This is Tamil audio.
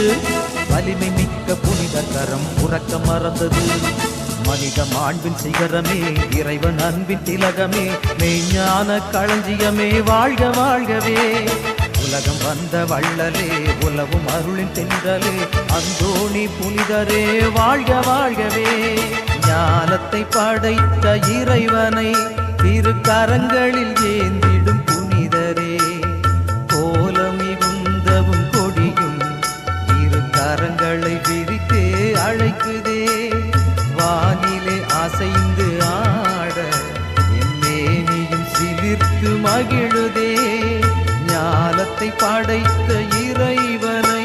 விட்டு வலிமை மிக்க புனித கரம் உறக்க மறந்தது. மனித மாண்பின் சிகரமே, இறைவன் அன்பின் திலகமே, மெய்ஞான களஞ்சியமே, வாழ்க வாழ்கவே. உலகம் வந்த வள்ளலே, உலவும் அருளின் தென்றலே, அந்தோணி புனிதரே, வாழ்க வாழ்கவே. ஞானத்தை படைத்த இறைவனை திருக்கரங்களில் ஏந்திடும் புனிதரே, கோலமிகுந்தவும் கொடியும் இரு கரங்களை விரித்தே அழைக்குதே. வானிலே அசைந்து ஆட எம்மேனியும் சிலிர்த்து மகிழுதே. ஞானத்தை படைத்த இறைவனை